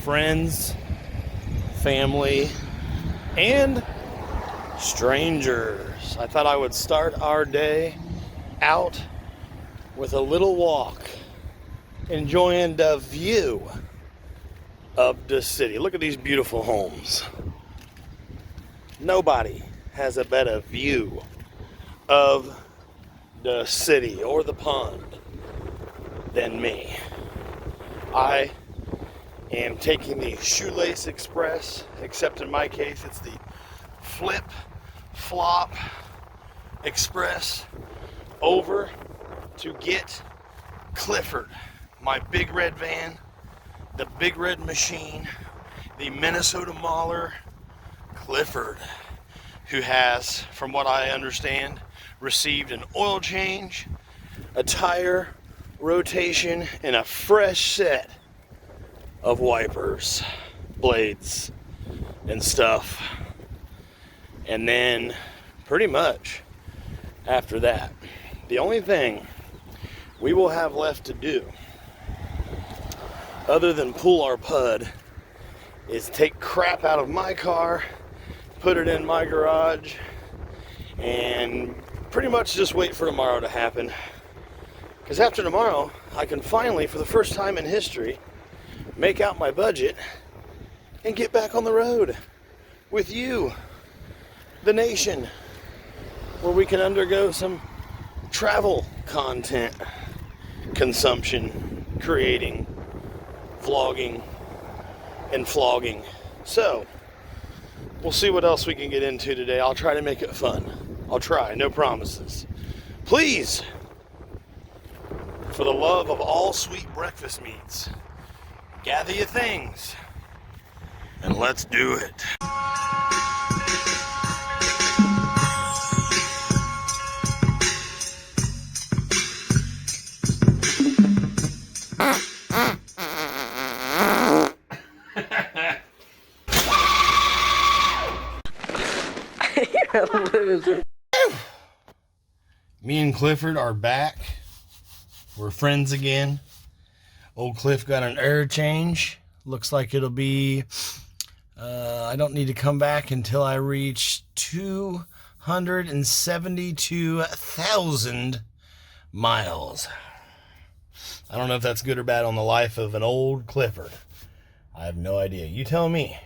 friends, family, and strangers. I thought I would start our day out with a little walk, enjoying the view of the city. Look at these beautiful homes. Nobody has a better view of the city or the pond than me. I am taking the Shoelace Express, except in my case it's the Flip Flop Express, over to get Clifford, my big red van, the big red machine, the Minnesota Mauler Clifford, who has, from what I understand, received an oil change, a tire rotation, and a fresh set of wipers, blades, and stuff. And then pretty much after that, the only thing we will have left to do other than pull our pud is take crap out of my car, put it in my garage, and pretty much just wait for tomorrow to happen. Because after tomorrow, I can finally, for the first time in history, make out my budget and get back on the road with you, the nation, where we can undergo some travel content consumption, creating, vlogging, and flogging. So, we'll see what else we can get into today. I'll try to make it fun. I'll try, no promises. Please, for the love of all sweet breakfast meats, gather your things and let's do it. You're a loser. Me and Clifford are back. We're friends again. Old Cliff got an air change. Looks like it'll be, I don't need to come back until I reach 272,000 miles. I don't know if that's good or bad on the life of an old Clifford. I have no idea. You tell me.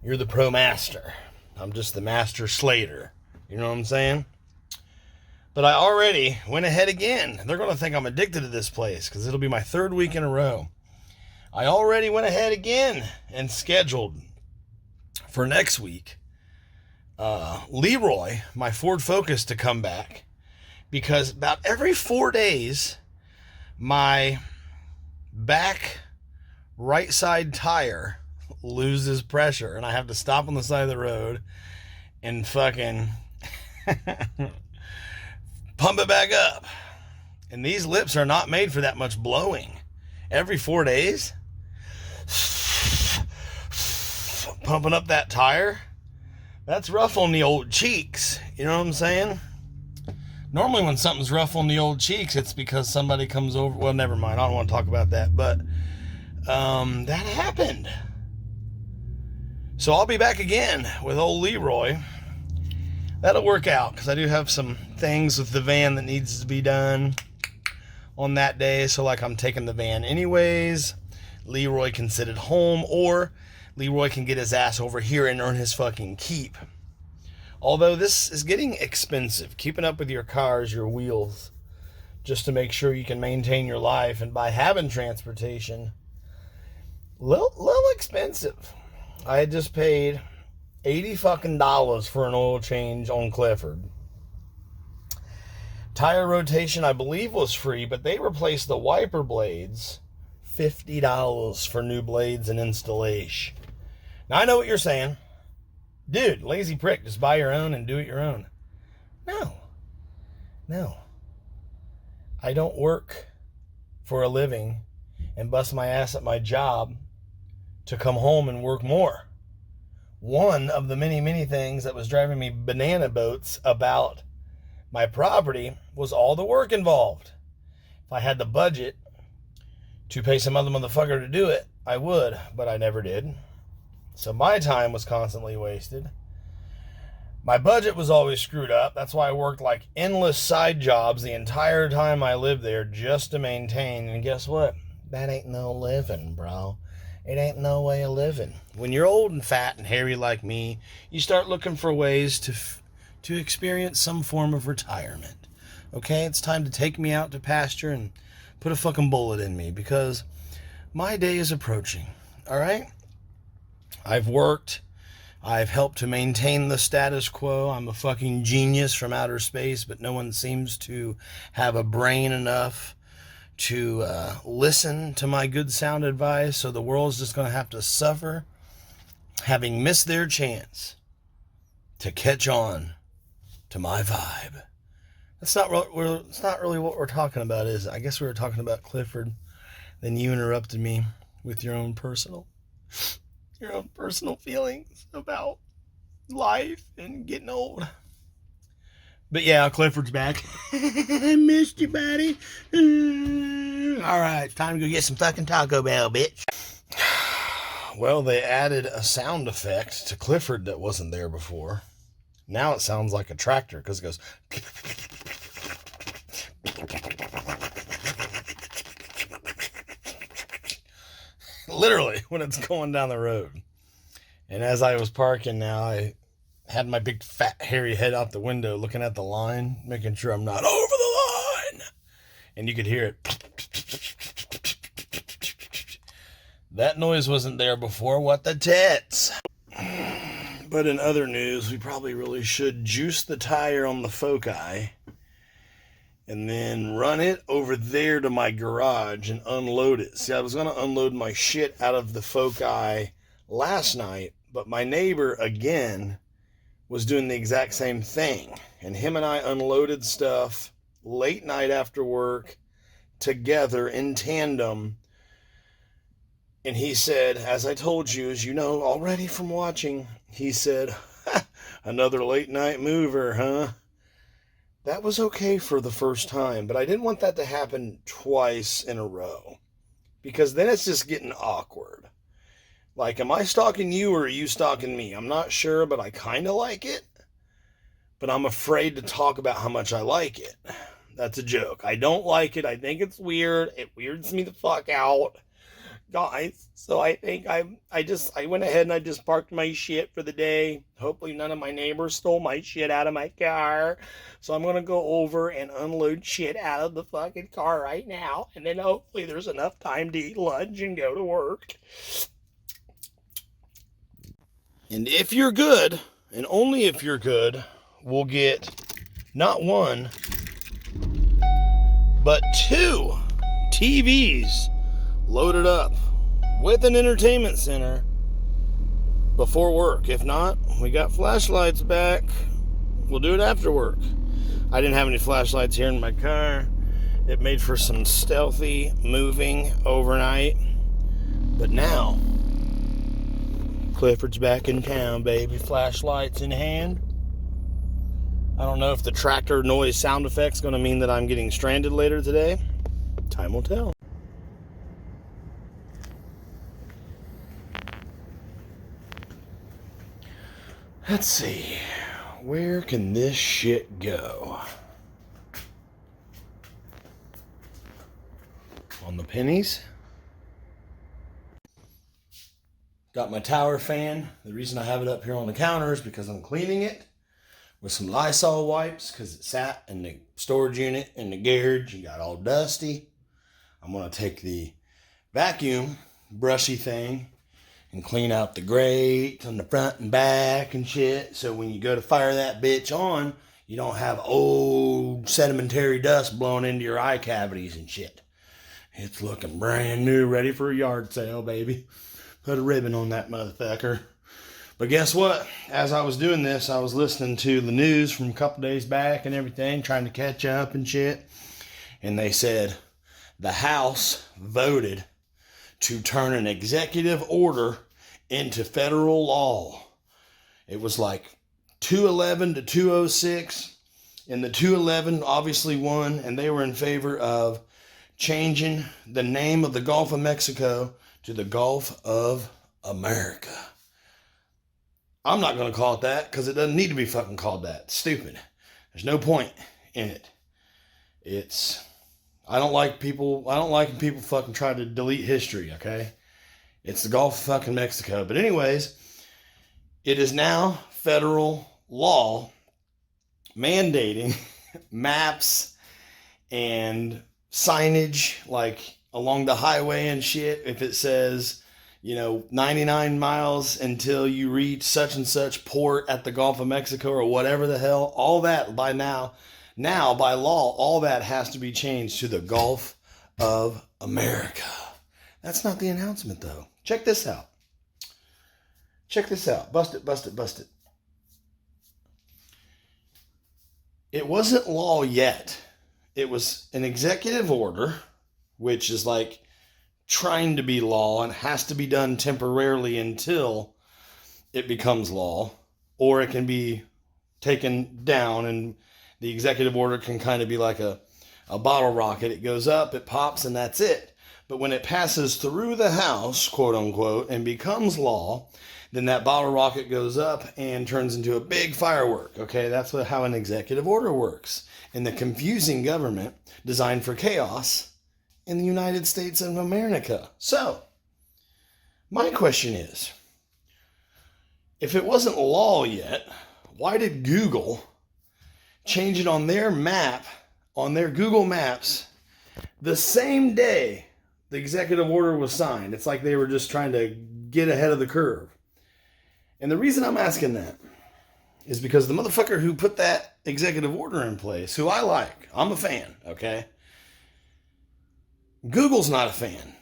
You're the pro master. I'm just the master slater. You know what I'm saying? But I already went ahead again. They're going to think I'm addicted to this place because it'll be my third week in a row. I already went ahead again and scheduled for next week Leroy, my Ford Focus, to come back, because about every 4 days my back right side tire loses pressure and I have to stop on the side of the road and fucking pump it back up. And these lips are not made for that much blowing. Every 4 days, pumping up that tire, that's rough on the old cheeks. You know what I'm saying? Normally when something's rough on the old cheeks, it's because somebody comes over. Well, never mind. I don't want to talk about that. But that happened. So I'll be back again with old Leroy. That'll work out because I do have some things with the van that needs to be done on that day. So like I'm taking the van anyways. Leroy can sit at home, or Leroy can get his ass over here and earn his fucking keep. Although this is getting expensive. Keeping up with your cars, your wheels, just to make sure you can maintain your life. And by having transportation, little expensive. I had just paid $80 fucking for an oil change on Clifford. Tire rotation, I believe, was free, but they replaced the wiper blades. $50 for new blades and installation. Now I know what you're saying. Dude, lazy prick, just buy your own and do it your own. No. I don't work for a living and bust my ass at my job to come home and work more. One of the many things that was driving me banana boats about my property was all the work involved. If I had the budget to pay some other motherfucker to do it, I would, but I never did. So my time was constantly wasted. My budget was always screwed up. That's why I worked like endless side jobs the entire time I lived there just to maintain. And guess what? That ain't no living, bro. It ain't no way of living. When you're old and fat and hairy like me, you start looking for ways to experience some form of retirement. Okay? It's time to take me out to pasture and put a fucking bullet in me because my day is approaching. All right? I've worked. I've helped to maintain the status quo. I'm a fucking genius from outer space, but no one seems to have a brain enough to listen to my good sound advice, so the world's just going to have to suffer, having missed their chance to catch on to my vibe. It's not really what we're talking about, is it? I guess we were talking about Clifford. Then you interrupted me with your own personal feelings about life and getting old. But yeah, Clifford's back. I missed you, buddy. All right, time to go get some fucking Taco Bell, bitch. Well, they added a sound effect to Clifford that wasn't there before. Now it sounds like a tractor because it goes... Literally, when it's going down the road. And as I was parking now, I had my big fat hairy head out the window looking at the line, making sure I'm not over the line. And you could hear it. That noise wasn't there before. What the tits? But in other news, we probably really should juice the tire on the Foci and then run it over there to my garage and unload it. See, I was going to unload my shit out of the Foci last night, but my neighbor, again, was doing the exact same thing. And him and I unloaded stuff late night after work together in tandem. And he said, as I told you, as you know already from watching, he said, another late night mover, huh? That was okay for the first time, but I didn't want that to happen twice in a row, because then it's just getting awkward. Like, am I stalking you or are you stalking me? I'm not sure, but I kind of like it. But I'm afraid to talk about how much I like it. That's a joke. I don't like it. I think it's weird. It weirds me the fuck out, guys. So I think I went ahead and I just parked my shit for the day. Hopefully none of my neighbors stole my shit out of my car. So I'm going to go over and unload shit out of the fucking car right now. And then hopefully there's enough time to eat lunch and go to work. And if you're good, and only if you're good, we'll get not one, but 2 TVs loaded up with an entertainment center before work. If not, we got flashlights back. We'll do it after work. I didn't have any flashlights here in my car. It made for some stealthy moving overnight. But now, Clifford's back in town, baby. Flashlights in hand. I don't know if the tractor noise sound effect's going to mean that I'm getting stranded later today. Time will tell. Let's see. Where can this shit go? On the pennies. Got my tower fan. The reason I have it up here on the counter is because I'm cleaning it with some Lysol wipes because it sat in the storage unit in the garage and got all dusty. I'm going to take the vacuum brushy thing and clean out the grate on the front and back and shit. So when you go to fire that bitch on, you don't have old sedimentary dust blowing into your eye cavities and shit. It's looking brand new, ready for a yard sale, baby. Put a ribbon on that motherfucker. But guess what? As I was doing this, I was listening to the news from a couple days back and everything, trying to catch up and shit. And they said the House voted to turn an executive order into federal law. It was like 211 to 206, and the 211 obviously won, and they were in favor of changing the name of the Gulf of Mexico to the Gulf of America. I'm not going to call it that because it doesn't need to be fucking called that. It's stupid. There's no point in it. I don't like when people fucking try to delete history, okay? It's the Gulf of fucking Mexico. But anyways, it is now federal law mandating maps and signage like along the highway and shit. If it says, 99 miles until you reach such and such port at the Gulf of Mexico or whatever the hell, all that by now by law, all that has to be changed to the Gulf of America. That's not the announcement though. Check this out. Bust it. It wasn't law yet. It was an executive order, which is like trying to be law and has to be done temporarily until it becomes law, or it can be taken down, and the executive order can kind of be like a bottle rocket. It goes up, it pops, and that's it. But when it passes through the House, quote unquote, and becomes law, then that bottle rocket goes up and turns into a big firework. Okay, that's how an executive order works in the confusing government designed for chaos in the United States of America. So, my question is, if it wasn't law yet, why did Google change it on their map, on their Google Maps, the same day the executive order was signed? It's like they were just trying to get ahead of the curve. And the reason I'm asking that is because the motherfucker who put that executive order in place, who I like, I'm a fan, okay? Google's not a fan.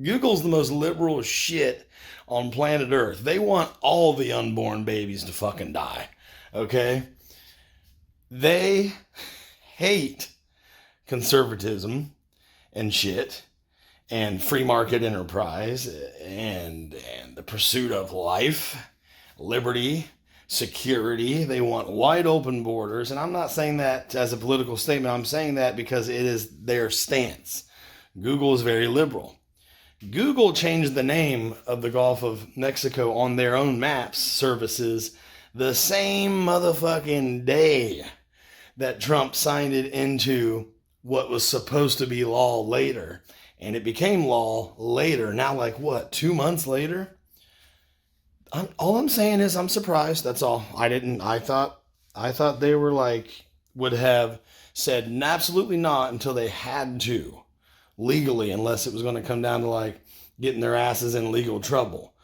Google's the most liberal shit on planet Earth. They want all the unborn babies to fucking die, okay? They hate conservatism and shit and free market enterprise and the pursuit of life, liberty, security. They want wide open borders. And I'm not saying that as a political statement. I'm saying that because it is their stance. Google is very liberal. Google changed the name of the Gulf of Mexico on their own maps services the same motherfucking day that Trump signed it into what was supposed to be law later. And it became law later. Now, like what, 2 months later? All I'm saying is I'm surprised. That's all. I thought they were like, would have said absolutely not until they had to legally, unless it was going to come down to like getting their asses in legal trouble.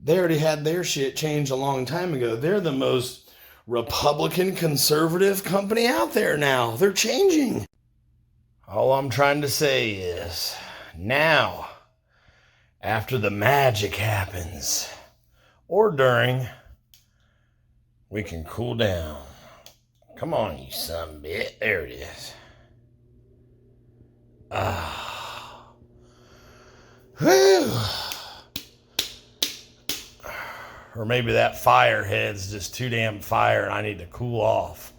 They already had their shit changed a long time ago. They're the most Republican conservative company out there now. They're changing. All I'm trying to say is now, after the magic happens, or during, we can cool down. Come on, you son of a bitch. There it is. Whew. Or maybe that firehead's just too damn fire and I need to cool off.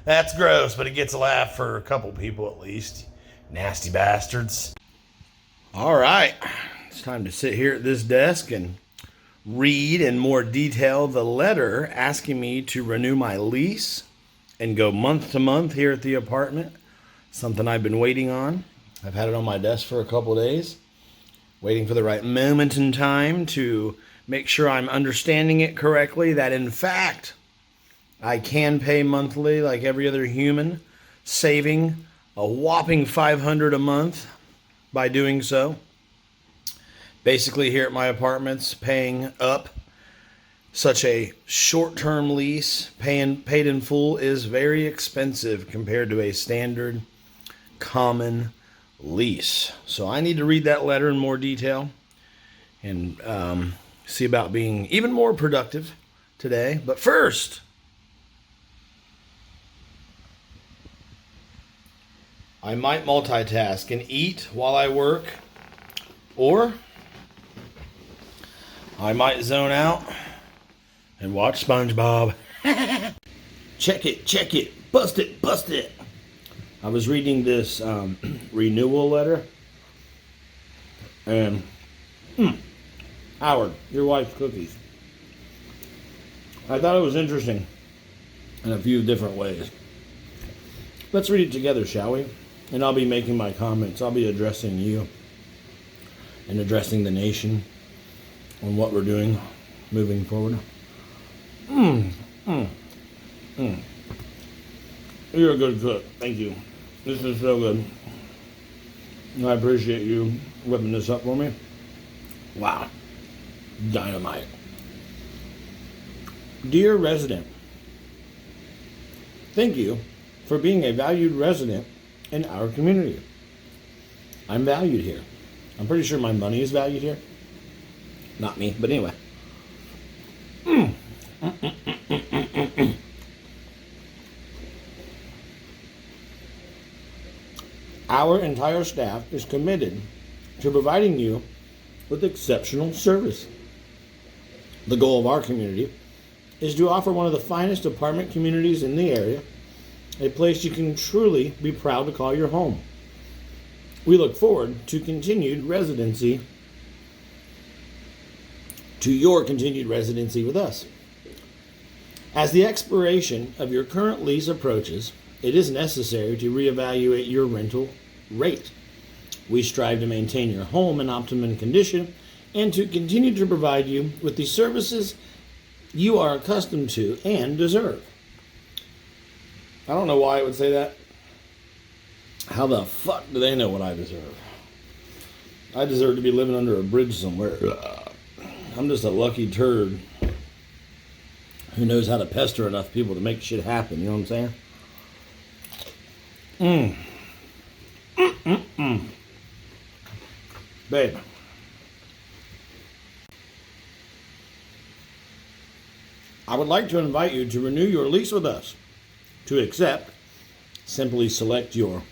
That's gross, but it gets a laugh for a couple people at least. Nasty bastards. All right. It's time to sit here at this desk and read in more detail the letter asking me to renew my lease and go month to month here at the apartment. Something I've been waiting on. I've had it on my desk for a couple of days, waiting for the right moment in time to make sure I'm understanding it correctly, that in fact I can pay monthly like every other human, saving a whopping $500 a month by doing so. Basically, here at my apartments, paying up such a short-term lease, paid in full, is very expensive compared to a standard common lease. So I need to read that letter in more detail and see about being even more productive today. But first, I might multitask and eat while I work, or I might zone out and watch SpongeBob. Check it, bust it. I was reading this renewal letter And Howard, your wife's cookies. I thought it was interesting in a few different ways. Let's read it together, shall we? And I'll be making my comments. I'll be addressing you and addressing the nation on what we're doing moving forward. You're a good cook. Thank you. This is so good. I appreciate you whipping this up for me. Wow. Dynamite. Dear resident, thank you for being a valued resident in our community. I'm valued here. I'm pretty sure my money is valued here. Not me, but anyway. Our entire staff is committed to providing you with exceptional service. The goal of our community is to offer one of the finest apartment communities in the area, a place you can truly be proud to call your home. We look forward to your continued residency with us. As the expiration of your current lease approaches, it is necessary to reevaluate your rental rate. We strive to maintain your home in optimum condition and to continue to provide you with the services you are accustomed to and deserve. I don't know why I would say that. How the fuck do they know what I deserve? I deserve to be living under a bridge somewhere. I'm just a lucky turd who knows how to pester enough people to make shit happen. You know what I'm saying? Babe. I would like to invite you to renew your lease with us. To accept, simply select your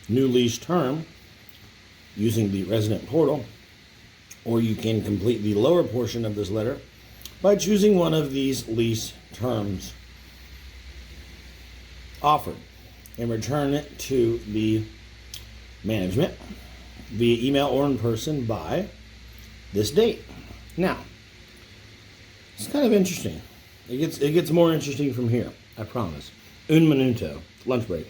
new lease term using the resident portal, or you can complete the lower portion of this letter by choosing one of these lease terms offered and return it to the management via email or in person by this date. Now, it's kind of interesting. It gets more interesting from here, I promise. Un minuto. Lunch break.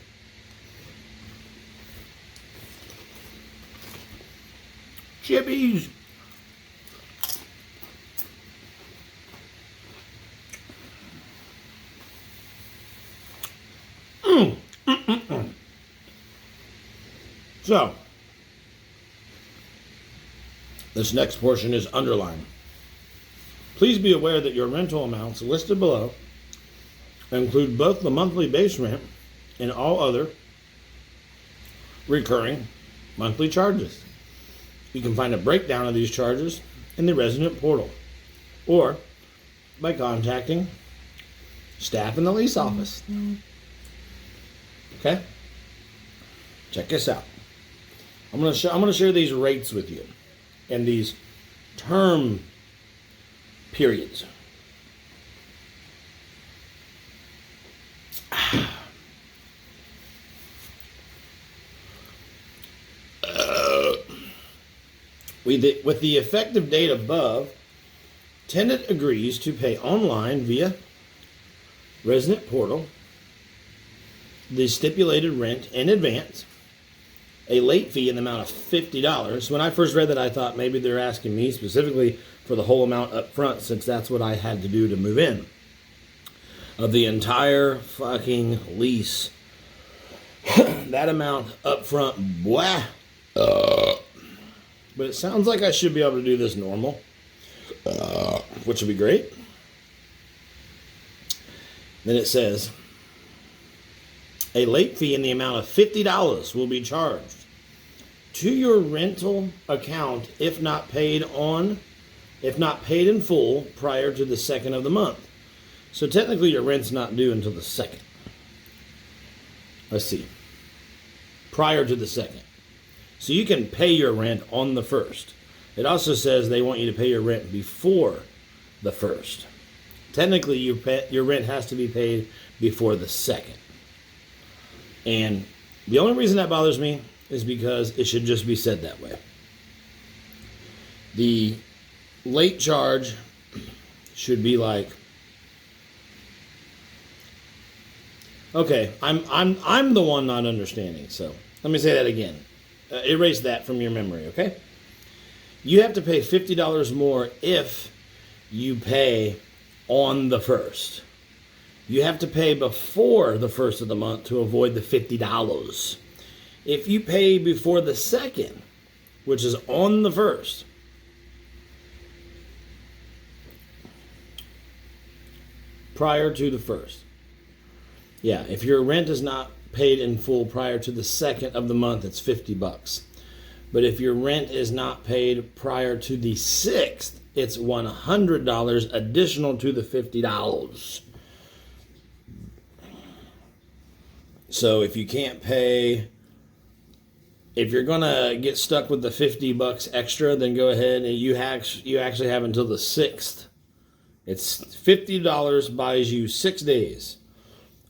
Chippies. So, this next portion is underlined. Please be aware that your rental amounts listed below include both the monthly base rent and all other recurring monthly charges. You can find a breakdown of these charges in the resident portal or by contacting staff in the lease office. Okay? Check this out. I'm gonna share these rates with you and these term periods. With the effective date above, tenant agrees to pay online via resident portal the stipulated rent in advance, a late fee in the amount of $50. When I first read that, I thought maybe they're asking me specifically for the whole amount up front, since that's what I had to do to move in. Of the entire fucking lease. That amount up front, blah. But it sounds like I should be able to do this normal, which would be great. Then it says, a late fee in the amount of $50 will be charged to your rental account if not paid in full prior to the 2nd of the month. So technically your rent's not due until the 2nd. Let's see. Prior to the 2nd. So you can pay your rent on the 1st. It also says they want you to pay your rent before the 1st. Technically, your rent has to be paid before the 2nd. And the only reason that bothers me is because it should just be said that way. The late charge should be like, okay, I'm the one not understanding. So let me say that again. Erase that from your memory, okay? You have to pay $50 more if you pay on the 1st. You have to pay before the 1st of the month to avoid the $50. If you pay before the 2nd, which is on the 1st, prior to the 1st. Yeah, if your rent is not paid in full prior to the 2nd of the month, it's $50. But if your rent is not paid prior to the 6th, it's $100 additional to the $50. So if you can't pay, if you're gonna get stuck with the $50 extra, then go ahead and you actually have until the 6th. It's $50 buys you 6 days.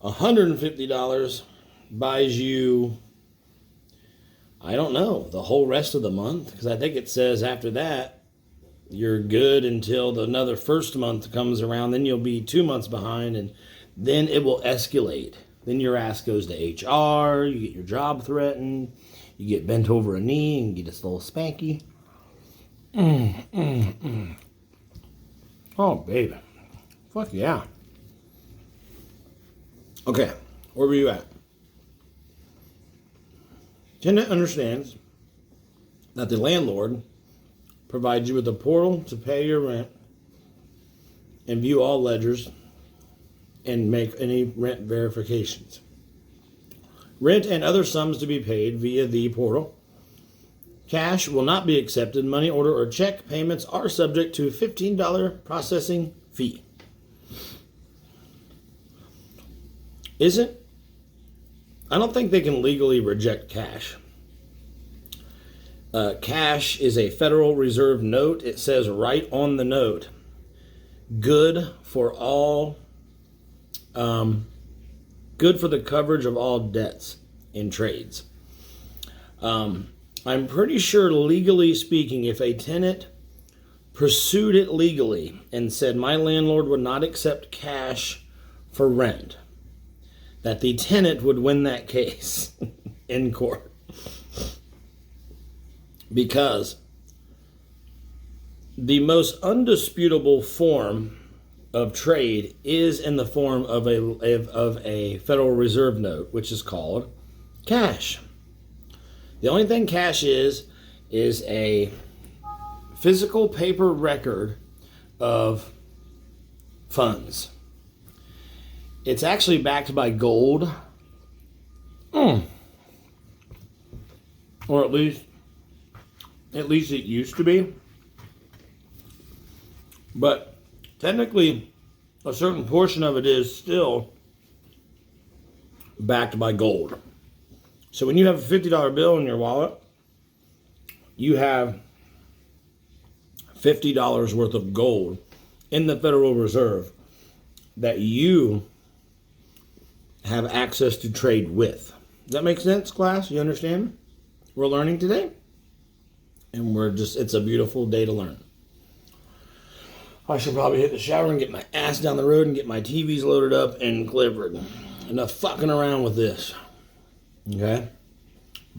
$150 buys you, I don't know, the whole rest of the month, because I think it says after that you're good until another 1st month comes around. Then you'll be 2 months behind, and then it will escalate. Then your ass goes to HR, you get your job threatened, you get bent over a knee and get a little spanky. Oh, baby. Fuck yeah. Okay, where were you at? Tenant understands that the landlord provides you with a portal to pay your rent and view all ledgers and make any rent verifications. Rent and other sums to be paid via the portal. Cash will not be accepted. Money order or check payments are subject to $15 processing fee. I don't think they can legally reject cash. Cash is a Federal Reserve note. It says right on the note, good for all, good for the coverage of all debts in trades. I'm pretty sure, legally speaking, if a tenant pursued it legally and said my landlord would not accept cash for rent, that the tenant would win that case in court. Because the most undisputable form of trade is in the form of a Federal Reserve note, which is called cash. The only thing cash is a physical paper record of funds. It's actually backed by gold. Or at least it used to be. But technically, a certain portion of it is still backed by gold. So when you have a $50 bill in your wallet, you have $50 worth of gold in the Federal Reserve that you have access to trade with. Does that make sense, class? You understand? We're learning today. And it's a beautiful day to learn. I should probably hit the shower and get my ass down the road and get my TVs loaded up and delivered. Enough fucking around with this. Okay?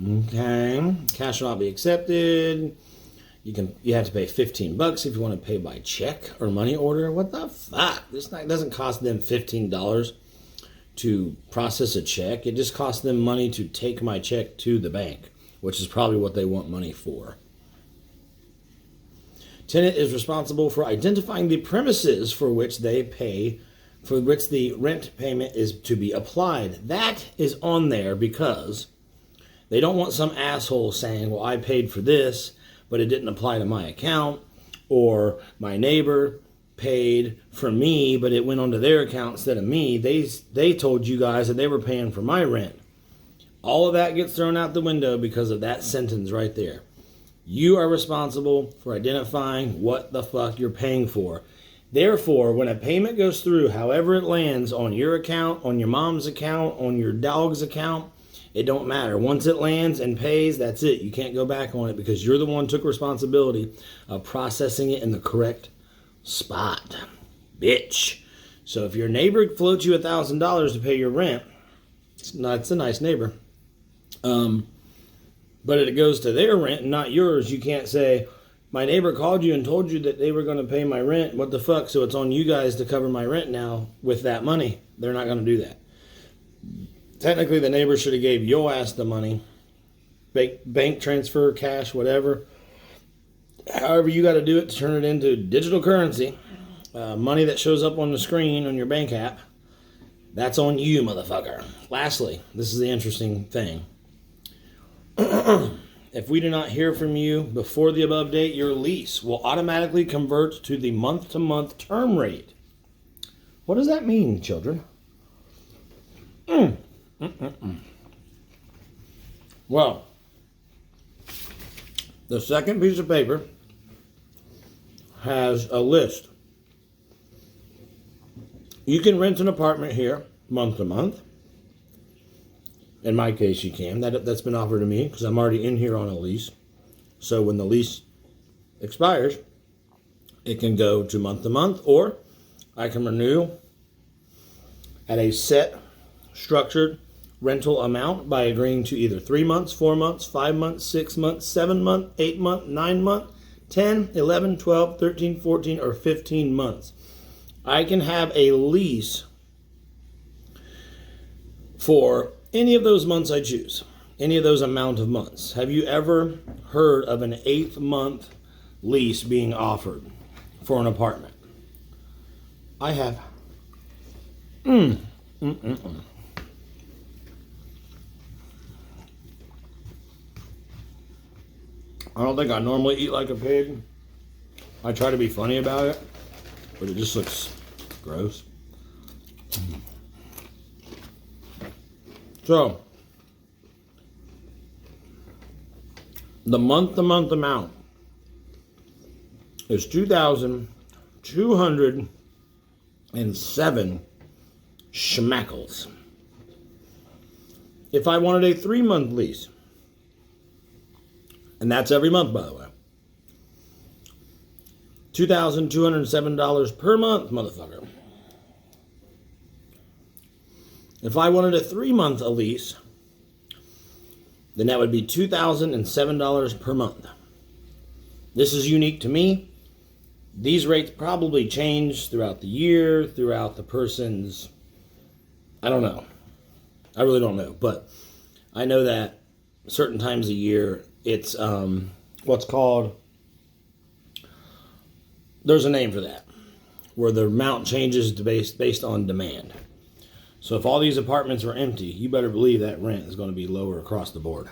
Okay. Cash will not be accepted. You have to pay $15 if you want to pay by check or money order. What the fuck? This doesn't cost them $15 to process a check. It just costs them money to take my check to the bank, which is probably what they want money for. Tenant is responsible for identifying the premises for which the rent payment is to be applied. That is on there because they don't want some asshole saying, well, I paid for this, but it didn't apply to my account, or my neighbor paid for me, but it went onto their account instead of me. They told you guys that they were paying for my rent. All of that gets thrown out the window because of that sentence right there. You are responsible for identifying what the fuck you're paying for. Therefore, when a payment goes through, however it lands on your account, on your mom's account, on your dog's account, It don't matter. Once it lands and pays, that's it. You can't go back on it because you're the one who took responsibility of processing it in the correct spot. Bitch. So if your neighbor floats you $1,000 to pay your rent, it's a nice neighbor. But it goes to their rent and not yours. You can't say, my neighbor called you and told you that they were going to pay my rent. What the fuck? So it's on you guys to cover my rent now with that money. They're not going to do that. Technically, the neighbor should have gave your ass the money. Bank transfer, cash, whatever. However you got to do it to turn it into digital currency. Money that shows up on the screen on your bank app. That's on you, motherfucker. Lastly, this is the interesting thing. If we do not hear from you before the above date, your lease will automatically convert to the month-to-month term rate. What does that mean, children? Well, the second piece of paper has a list. You can rent an apartment here month to month. In my case, you can. That's been offered to me because I'm already in here on a lease. So when the lease expires, it can go to month, or I can renew at a set structured rental amount by agreeing to either 3 months, 4 months, 5 months, 6 months, 7 months, 8 months, 9 months, 10, 11, 12, 13, 14, or 15 months. I can have a lease for any of those months I choose, any of those amount of months. Have you ever heard of an 8-month lease being offered for an apartment? I have. I don't think I normally eat like a pig. I try to be funny about it, but it just looks gross. So, the month-to-month amount is $2,207 schmackles. If I wanted a 3-month lease, and that's every month, by the way, $2,207 per month, motherfucker. If I wanted a 3-month lease, then that would be $2,007 per month. This is unique to me. These rates probably change throughout the year, throughout the person's, I don't know. I really don't know. But I know that certain times a year, it's what's called, there's a name for that, where the amount changes based on demand. So if all these apartments are empty, you better believe that rent is going to be lower across the board.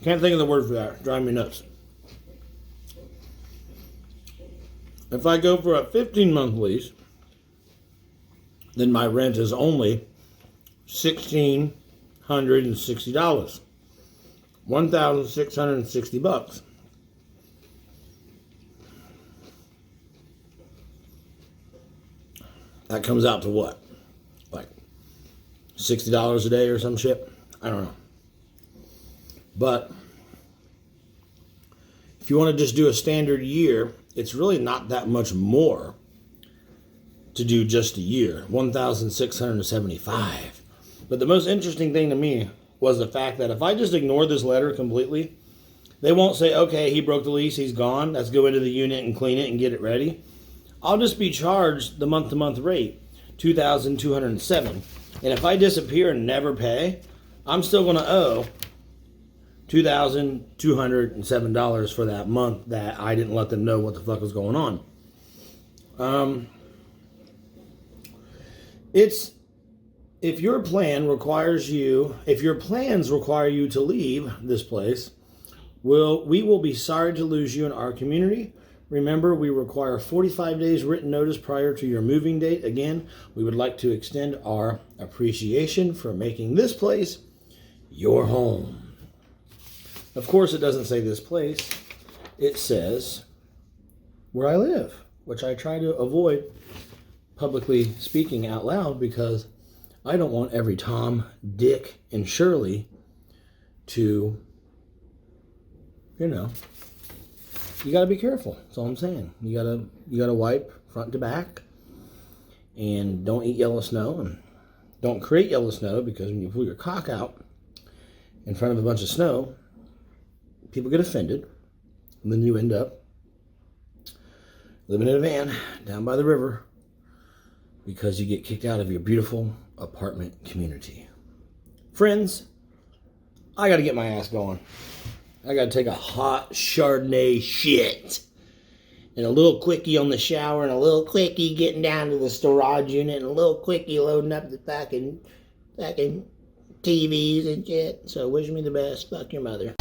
Can't think of the word for that. Drive me nuts. If I go for a 15-month lease, then my rent is only $1,660. $1,660. That comes out to what? Like $60 a day or some shit? I don't know. But if you want to just do a standard year, it's really not that much more to do just a year. $1,675. But the most interesting thing to me was the fact that if I just ignore this letter completely, they won't say, okay, he broke the lease, he's gone. Let's go into the unit and clean it and get it ready. I'll just be charged the month-to-month rate, $2,207. And if I disappear and never pay, I'm still going to owe $2,207 for that month that I didn't let them know what the fuck was going on. If your plans require you to leave this place, we will be sorry to lose you in our community. Remember, we require 45 days written notice prior to your moving date. Again, we would like to extend our appreciation for making this place your home. Of course, it doesn't say this place. It says where I live, which I try to avoid publicly speaking out loud because I don't want every Tom, Dick, and Shirley to, you know, you got to be careful. That's all I'm saying. You got to wipe front to back, and don't eat yellow snow, and don't create yellow snow, because when you pull your cock out in front of a bunch of snow, people get offended, and then you end up living in a van down by the river because you get kicked out of your beautiful apartment community. Friends, I got to get my ass going. I got to take a hot Chardonnay shit. And a little quickie on the shower, and a little quickie getting down to the storage unit, and a little quickie loading up the fucking TVs and shit. So wish me the best. Fuck your mother.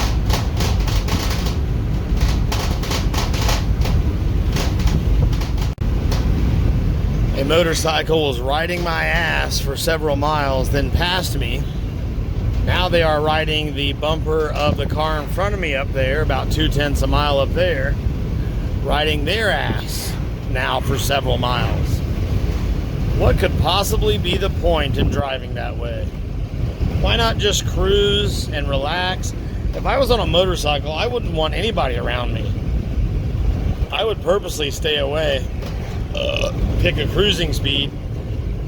A motorcycle was riding my ass for several miles, then passed me. Now they are riding the bumper of the car in front of me up there, about 2/10 a mile up there, riding their ass now for several miles. What could possibly be the point in driving that way? Why not just cruise and relax? If I was on a motorcycle, I wouldn't want anybody around me. I would purposely stay away, pick a cruising speed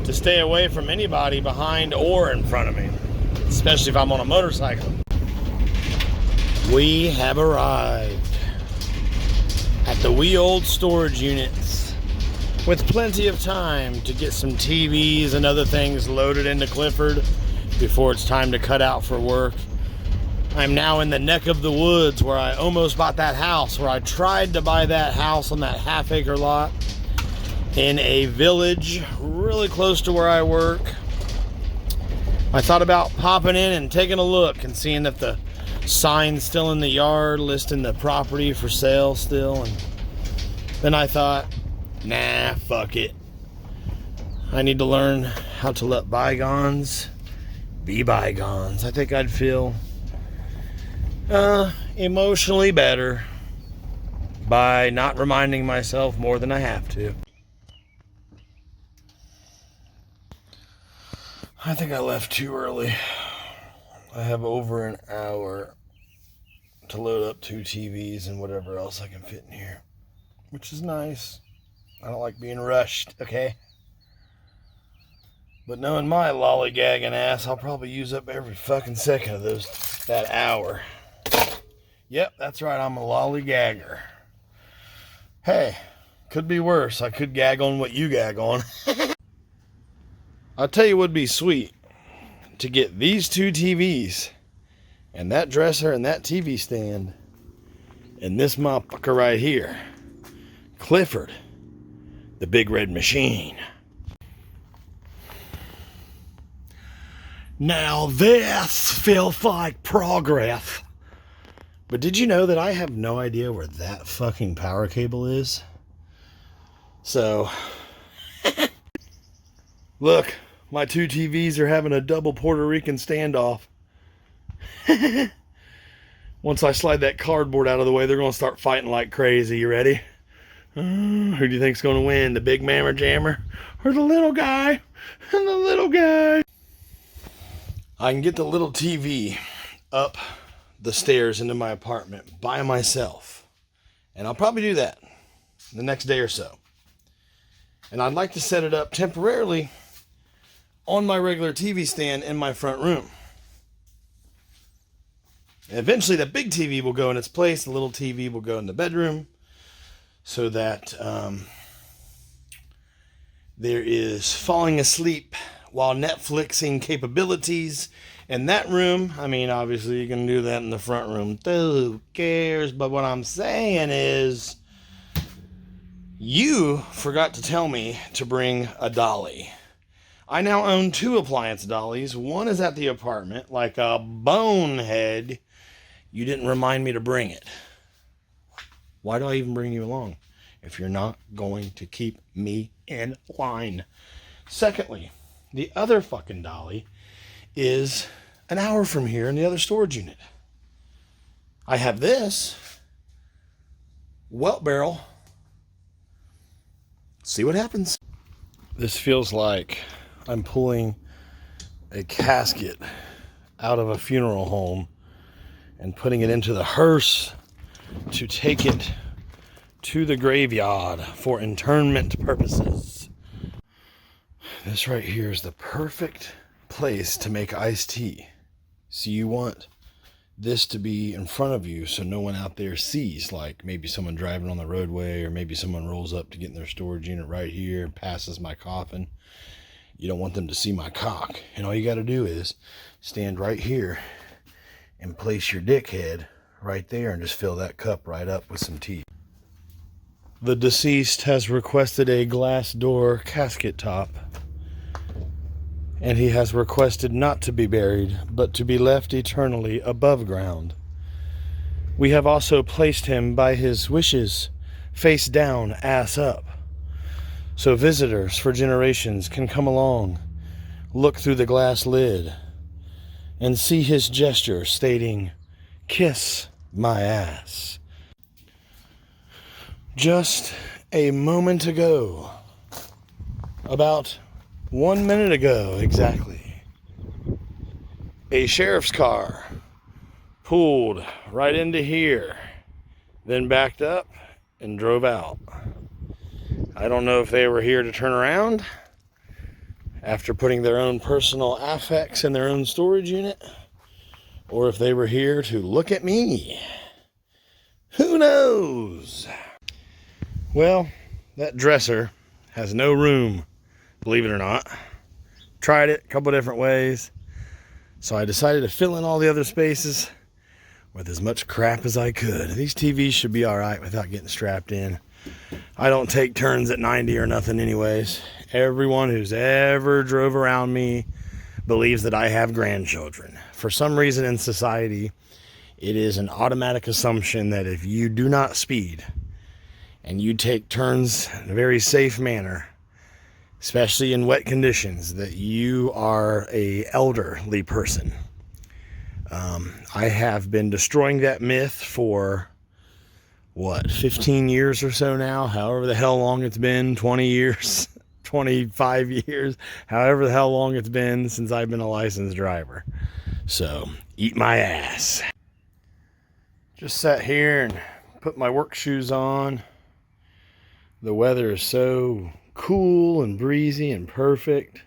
to stay away from anybody behind or in front of me, especially if I'm on a motorcycle. We have arrived at the wee old storage units, with plenty of time to get some TVs and other things loaded into Clifford before it's time to cut out for work. I'm now in the neck of the woods where I almost bought that house, where I tried to buy that house on that half-acre lot in a village really close to where I work. I thought about popping in and taking a look and seeing if the sign's still in the yard listing the property for sale still, and then I thought, nah, fuck it. I need to learn how to let bygones be bygones. I think I'd feel emotionally better by not reminding myself more than I have to. I think I left too early. I have over an hour to load up 2 TVs and whatever else I can fit in here, which is nice. I don't like being rushed, okay? But knowing my lollygagging ass, I'll probably use up every fucking second of that hour. Yep, that's right, I'm a lollygagger. Hey, could be worse. I could gag on what you gag on. I'll tell you what would be sweet, to get these 2 TVs and that dresser and that TV stand and this motherfucker right here. Clifford, the big red machine. Now this feels like progress. But did you know that I have no idea where that fucking power cable is? So, look, my 2 TVs are having a double Puerto Rican standoff. Once I slide that cardboard out of the way, they're going to start fighting like crazy. You ready? Who do you think's going to win? The big mammer jammer or the little guy? And the little guy. I can get the little TV up the stairs into my apartment by myself. And I'll probably do that the next day or so. And I'd like to set it up temporarily on my regular TV stand in my front room. And eventually the big TV will go in its place. The little TV will go in the bedroom so that there is falling asleep while Netflixing capabilities in that room. I mean, obviously you can do that in the front room too. Who cares? But what I'm saying is, you forgot to tell me to bring a dolly. I now own 2 appliance dollies. One is at the apartment, like a bonehead. You didn't remind me to bring it. Why do I even bring you along if you're not going to keep me in line? Secondly, the other fucking dolly is an hour from here in the other storage unit. I have this welt barrel. See what happens. This feels like I'm pulling a casket out of a funeral home and putting it into the hearse to take it to the graveyard for internment purposes. This right here is the perfect place to make iced tea. So you want this to be in front of you so no one out there sees, like maybe someone driving on the roadway, or maybe someone rolls up to get in their storage unit right here and passes my coffin. You don't want them to see my cock. And all you got to do is stand right here and place your dickhead right there and just fill that cup right up with some tea. The deceased has requested a glass door casket top, and he has requested not to be buried, but to be left eternally above ground. We have also placed him by his wishes, face down, ass up, so visitors for generations can come along, look through the glass lid, and see his gesture stating, "Kiss my ass." Just a moment ago, about 1 minute ago exactly, a sheriff's car pulled right into here, then backed up and drove out. I don't know if they were here to turn around after putting their own personal affects in their own storage unit, or if they were here to look at me. Who knows? Well, that dresser has no room, believe it or not. Tried it a couple different ways, so I decided to fill in all the other spaces with as much crap as I could. These TVs should be all right without getting strapped in. I don't take turns at 90 or nothing anyways. Everyone who's ever drove around me believes that I have grandchildren. For some reason in society, it is an automatic assumption that if you do not speed and you take turns in a very safe manner, especially in wet conditions, that you are an elderly person. I have been destroying that myth for, 15 years or so now? However the hell long it's been, 20 years, 25 years, however the hell long it's been since I've been a licensed driver. So, eat my ass. Just sat here and put my work shoes on. The weather is so cool and breezy and perfect.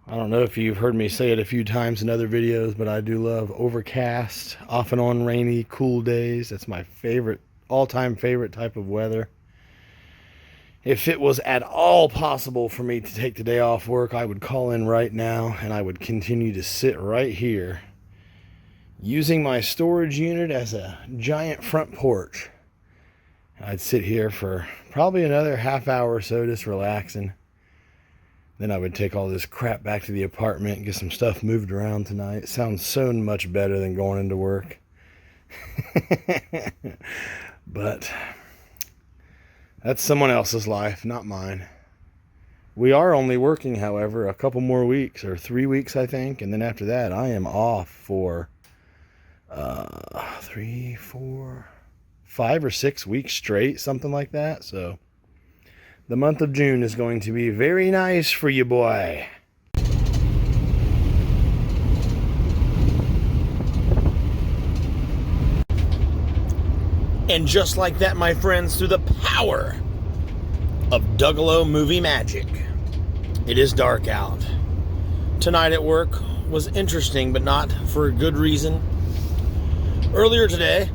I don't know if you've heard me say it a few times in other videos, but I do love overcast, off and on rainy, cool days. That's my favorite, all-time favorite type of weather. If it was at all possible for me to take the day off work, I would call in right now and I would continue to sit right here using my storage unit as a giant front porch. I'd sit here for probably another half hour or so just relaxing. Then I would take all this crap back to the apartment and get some stuff moved around tonight. It sounds so much better than going into work. But that's someone else's life, not mine. We are only working, however, a couple more weeks, or 3 weeks, I think. And then after that, I am off for 3, 4, 5 or 6 weeks straight, something like that. So the month of June is going to be very nice for you, boy. And just like that, my friends, through the power of Dougaloo movie magic, it is dark out. Tonight at work was interesting, but not for a good reason. Earlier today,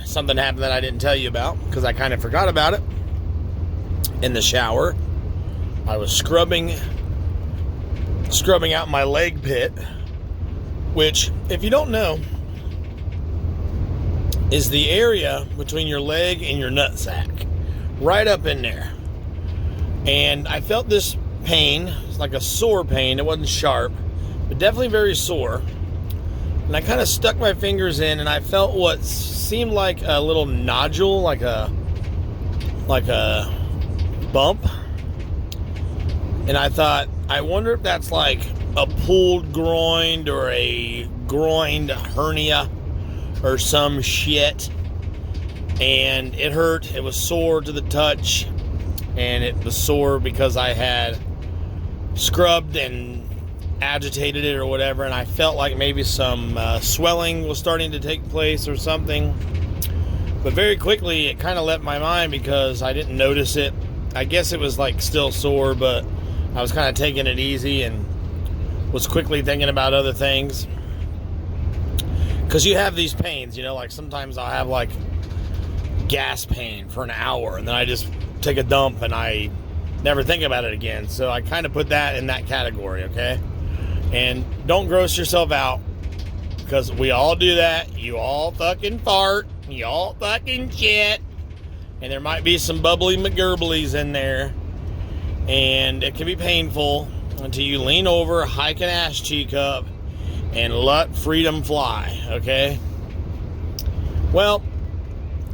something happened that I didn't tell you about because I kind of forgot about it. In the shower, I was scrubbing out my leg pit, which, if you don't know, is the area between your leg and your nutsack, right up in there. And I felt this pain. It's like a sore pain. It wasn't sharp, but definitely very sore. And I kind of stuck my fingers in, and I felt what seemed like a little nodule, like a bump. And I thought, I wonder if that's like a pulled groin or a groined hernia or some shit. and it hurt. It was sore to the touch, and it was sore because I had scrubbed and agitated it or whatever, and I felt like maybe some swelling was starting to take place or something. But very quickly it kind of left my mind because I didn't notice it. I guess it was like still sore, but I was kind of taking it easy and was quickly thinking about other things. Because you have these pains, you know, like sometimes I'll have like gas pain for an hour and then I just take a dump and I never think about it again. So I kind of put that in that category, okay? And don't gross yourself out, because we all do that. You all fucking fart. You all fucking shit. And there might be some bubbly McGurblies in there. And it can be painful until you lean over, hike an ass cheek up, and let freedom fly, okay? Well,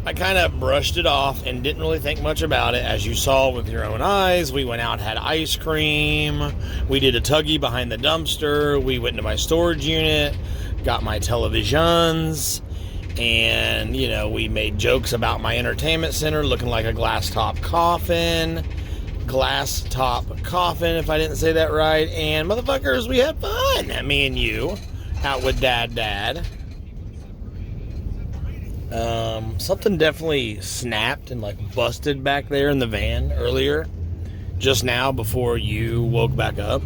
I kind of brushed it off and didn't really think much about it. As you saw with your own eyes, we went out, had ice cream. We did a tuggy behind the dumpster. We went into my storage unit, got my televisions, and, you know, we made jokes about my entertainment center looking like a glass top coffin. Glass top coffin, if I didn't say that right. And motherfuckers, we had fun, me and you, out with Dad. Something definitely snapped and like busted back there in the van earlier, just now before you woke back up.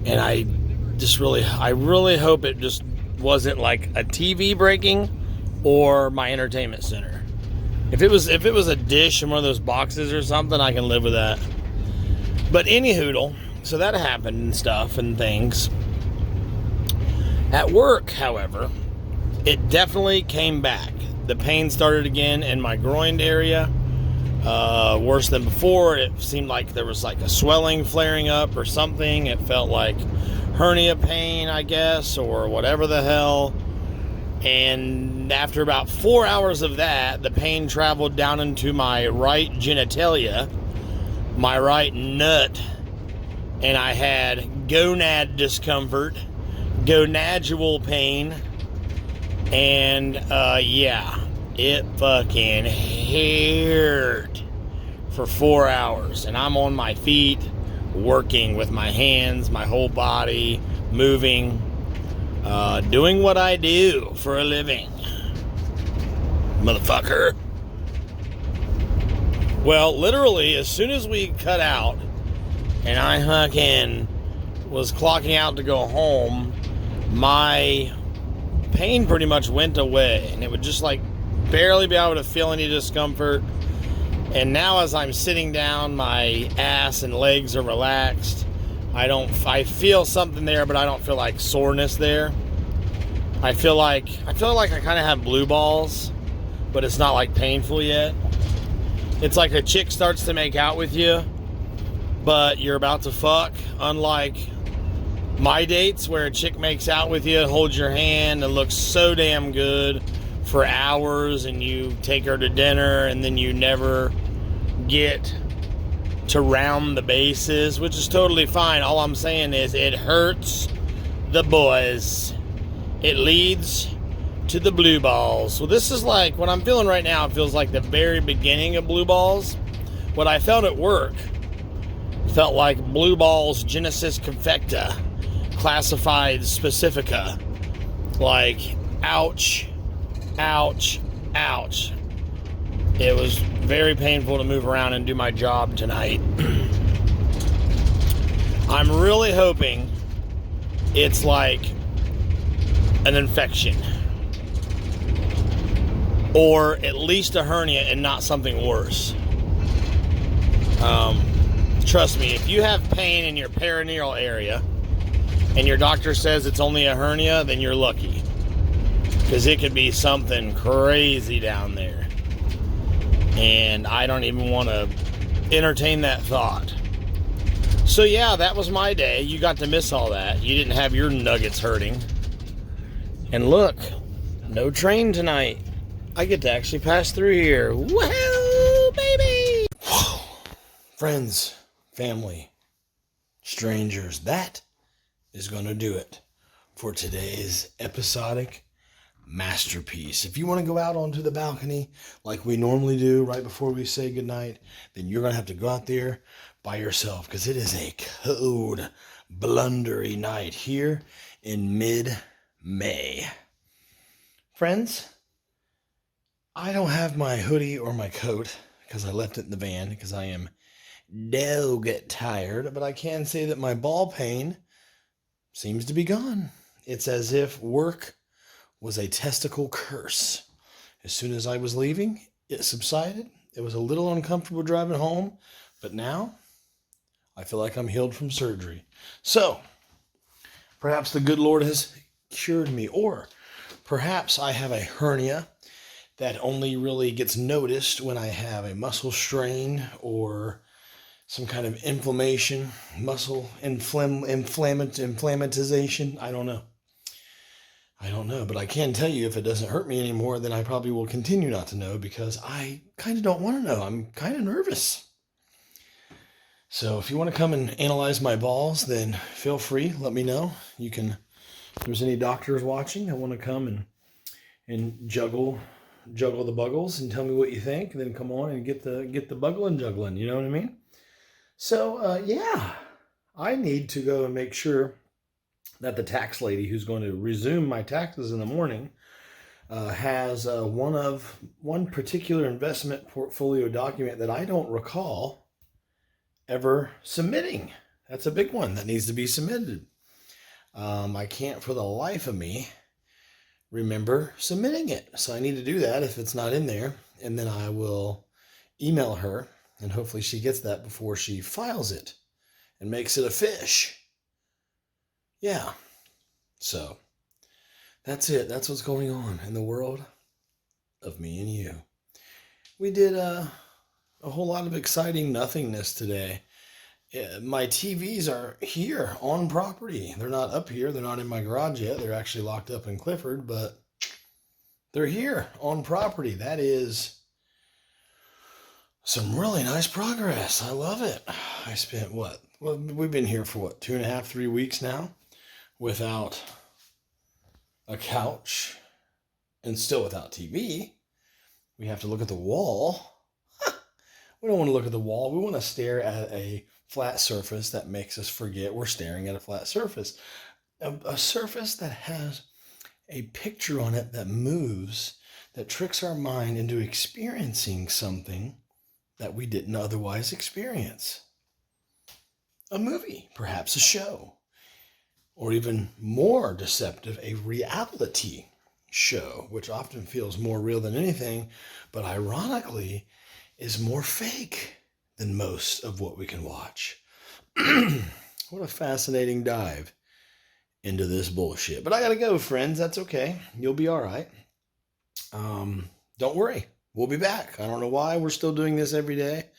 And I really hope it just wasn't like a TV breaking or my entertainment center. If it was a dish in one of those boxes or something, I can live with that. But anyhoodle, so that happened and stuff and things. At work, however, it definitely came back. The pain started again in my groin area, worse than before. It seemed like there was like a swelling flaring up or something. It felt like hernia pain, I guess, or whatever the hell. And after about 4 hours of that, the pain traveled down into my right genitalia, my right nut, and I had gonad discomfort, gonadual pain. And, yeah, it fucking hurt for 4 hours. And I'm on my feet, working with my hands, my whole body, moving, doing what I do for a living. Motherfucker. Well, literally, as soon as we cut out, and I fucking was clocking out to go home, my pain pretty much went away, and it would just like barely be able to feel any discomfort. And now as I'm sitting down, my ass and legs are relaxed. I feel something there, but I don't feel like soreness there. I feel like I kind of have blue balls, but it's not like painful yet. It's like a chick starts to make out with you, but you're about to fuck, unlike my dates where a chick makes out with you, holds your hand, and looks so damn good for hours, and you take her to dinner, and then you never get to round the bases, which is totally fine. All I'm saying is it hurts the boys. It leads to the blue balls. Well, this is like, what I'm feeling right now, it feels like the very beginning of blue balls. What I felt at work felt like blue balls Genesis Confecta, classified specifica. Like, ouch, ouch, ouch. It was very painful to move around and do my job tonight. I'm really hoping it's like an infection, or at least a hernia and not something worse. Trust me, if you have pain in your perineal area and your doctor says it's only a hernia, then you're lucky, because it could be something crazy down there, and I don't even want to entertain that thought. So yeah, that was my day. You got to miss all that. You didn't have your nuggets hurting. And look, no train tonight. I get to actually pass through here. Woohoo, baby! Friends, family, strangers, that is going to do it for today's episodic masterpiece. If you want to go out onto the balcony like we normally do right before we say goodnight, then you're going to have to go out there by yourself because it is a cold, blundery night here in mid-May. Friends, I don't have my hoodie or my coat because I left it in the van because I am dog tired, but I can say that my ball pain seems to be gone. It's as if work was a testicle curse. As soon as I was leaving, it subsided. It was a little uncomfortable driving home, but now I feel like I'm healed from surgery. So, perhaps the good Lord has cured me, or perhaps I have a hernia that only really gets noticed when I have a muscle strain or some kind of inflammation, muscle inflammatization. I don't know, but I can tell you if it doesn't hurt me anymore, then I probably will continue not to know because I kind of don't want to know. I'm kind of nervous. So if you want to come and analyze my balls, then feel free. Let me know. You can, if there's any doctors watching that want to come and juggle the buggles and tell me what you think, then come on and get the buggling juggling. You know what I mean? So, yeah, I need to go and make sure that the tax lady who's going to resume my taxes in the morning has one particular investment portfolio document that I don't recall ever submitting. That's a big one that needs to be submitted. I can't for the life of me remember submitting it. So I need to do that if it's not in there, and then I will email her. And hopefully she gets that before she files it and makes it a fish. Yeah. So that's it. That's what's going on in the world of me and you. We did a whole lot of exciting nothingness today. My TVs are here on property. They're not up here. They're not in my garage yet. They're actually locked up in Clifford, but they're here on property. That is some really nice progress. I love it. I spent well, we've been here for 2.5, 3 weeks now without a couch and still without TV. We have to look at the wall. We don't want to look at the wall. We want to stare at a flat surface that makes us forget we're staring at a flat surface. A surface that has a picture on it that moves, that tricks our mind into experiencing something that we didn't otherwise experience. A movie, perhaps a show, or even more deceptive, a reality show, which often feels more real than anything, but ironically is more fake than most of what we can watch. What a fascinating dive into this bullshit. But I gotta go, friends. That's okay. You'll be all right. Don't worry. We'll be back. I don't know why we're still doing this every day,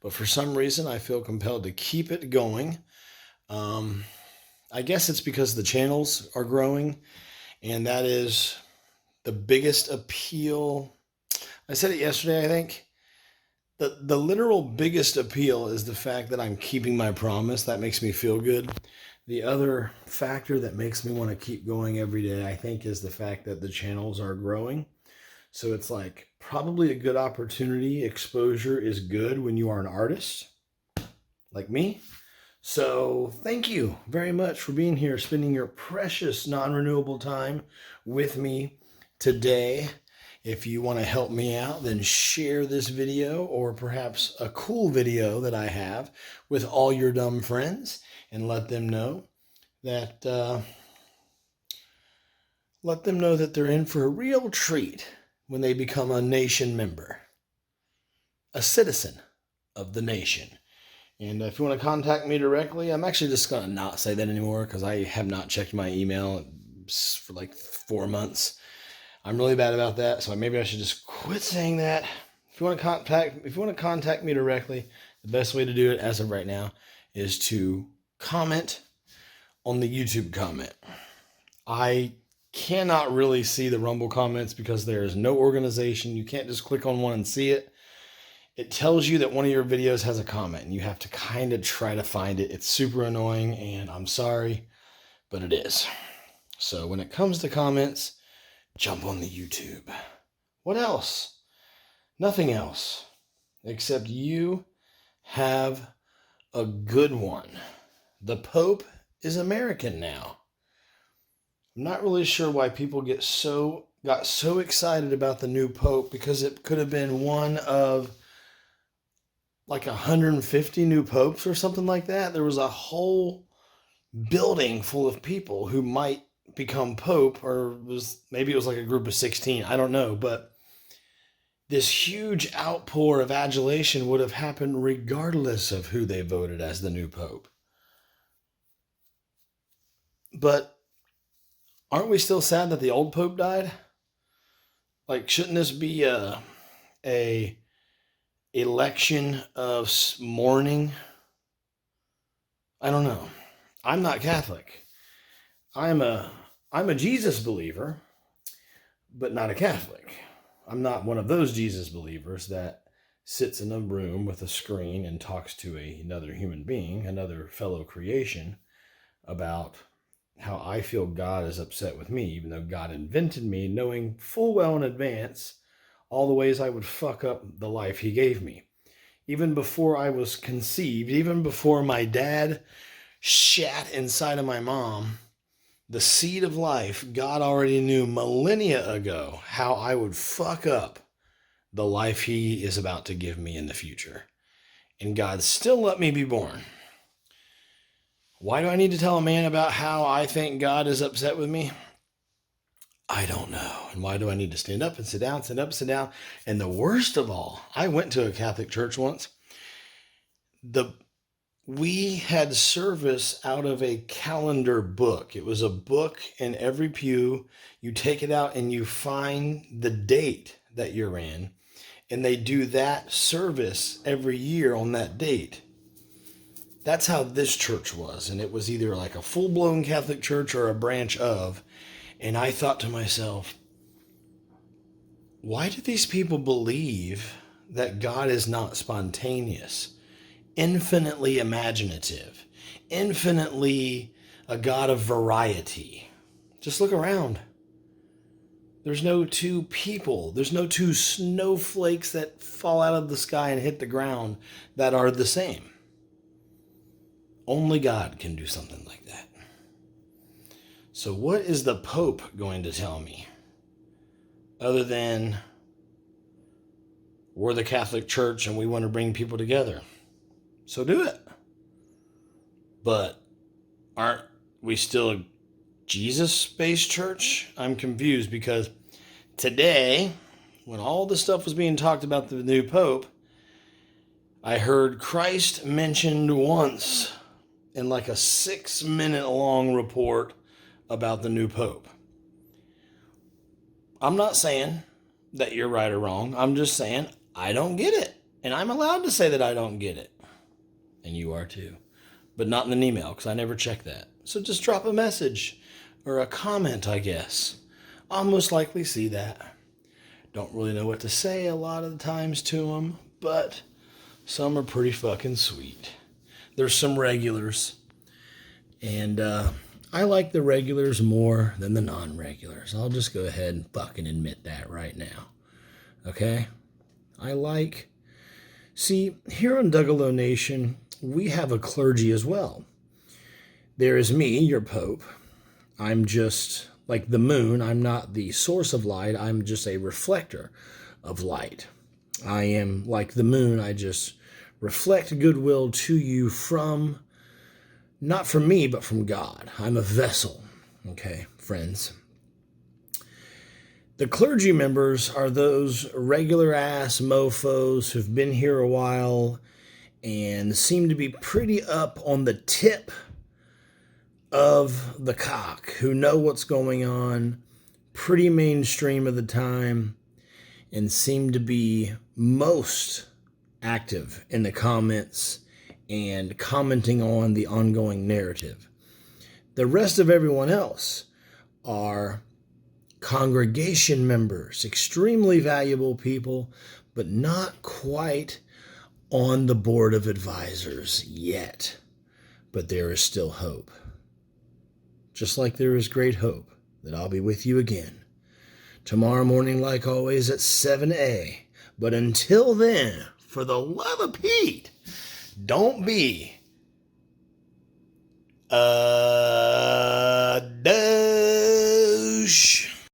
but for some reason I feel compelled to keep it going. I guess it's because the channels are growing, and that is the biggest appeal. I said it yesterday, I think. The literal biggest appeal is the fact that I'm keeping my promise. That makes me feel good. The other factor that makes me want to keep going every day, I think, is the fact that the channels are growing. So it's like probably a good opportunity. Exposure is good when you are an artist like me. So thank you very much for being here, spending your precious non-renewable time with me today. If you want to help me out, then share this video or perhaps a cool video that I have with all your dumb friends and let them know that they're in for a real treat when they become a nation member, a citizen of the nation. And if you want to contact me directly, I'm actually just going to not say that anymore because I have not checked my email for like 4 months. I'm really bad about that, so maybe I should just quit saying that. If you want to contact me directly, the best way to do it as of right now is to comment on the YouTube comment. I cannot really see the Rumble comments because there is no organization. You can't just click on one and see it. It tells you that one of your videos has a comment, and you have to kind of try to find it. It's super annoying, and I'm sorry, but it is. So when it comes to comments, jump on the YouTube. What else? Nothing else. Except you have a good one. The Pope is American now. I'm not really sure why people got so excited about the new Pope, because it could have been one of like 150 new popes or something like that. There was a whole building full of people who might become Pope, or maybe it was like a group of 16. I don't know, but this huge outpour of adulation would have happened regardless of who they voted as the new Pope. But aren't we still sad that the old Pope died? Like, shouldn't this be a election of mourning? I don't know. I'm not Catholic. I'm a Jesus believer, but not a Catholic. I'm not one of those Jesus believers that sits in a room with a screen and talks to another human being, another fellow creation, about how I feel God is upset with me, even though God invented me, knowing full well in advance all the ways I would fuck up the life he gave me. Even before I was conceived, even before my dad shat inside of my mom, the seed of life, God already knew millennia ago how I would fuck up the life he is about to give me in the future. And God still let me be born. Why do I need to tell a man about how I think God is upset with me? I don't know. And why do I need to stand up and sit down, stand up, sit down? And the worst of all, I went to a Catholic church once. We had service out of a calendar book. It was a book in every pew. You take it out and you find the date that you're in. And they do that service every year on that date. That's how this church was. And it was either like a full-blown Catholic church or a branch of. And I thought to myself, why do these people believe that God is not spontaneous, infinitely imaginative, infinitely a God of variety? Just look around. There's no two people. There's no two snowflakes that fall out of the sky and hit the ground that are the same. Only God can do something like that. So what is the Pope going to tell me? Other than we're the Catholic Church and we want to bring people together. So do it. But aren't we still a Jesus-based church? I'm confused, because today, when all the stuff was being talked about the new Pope, I heard Christ mentioned once in like a 6-minute long report about the new Pope. I'm not saying that you're right or wrong. I'm just saying I don't get it. And I'm allowed to say that I don't get it. And you are too. But not in an email, because I never check that. So just drop a message or a comment, I guess. I'll most likely see that. Don't really know what to say a lot of the times to them, but some are pretty fucking sweet. There's some regulars. And I like the regulars more than the non-regulars. I'll just go ahead and fucking admit that right now. Okay? See, here on Duggalo Nation, we have a clergy as well. There is me, your Pope. I'm just like the moon. I'm not the source of light. I'm just a reflector of light. I am like the moon. I just reflect goodwill to you from, not from me, but from God. I'm a vessel. Okay, friends. The clergy members are those regular ass mofos who've been here a while and seem to be pretty up on the tip of the cock, who know what's going on pretty mainstream of the time and seem to be most active in the comments and commenting on the ongoing narrative. The rest of everyone else are congregation members, extremely valuable people, but not quite on the board of advisors yet. But there is still hope. Just like there is great hope that I'll be with you again tomorrow morning, like always, at 7 a. But until then, for the love of Pete, don't be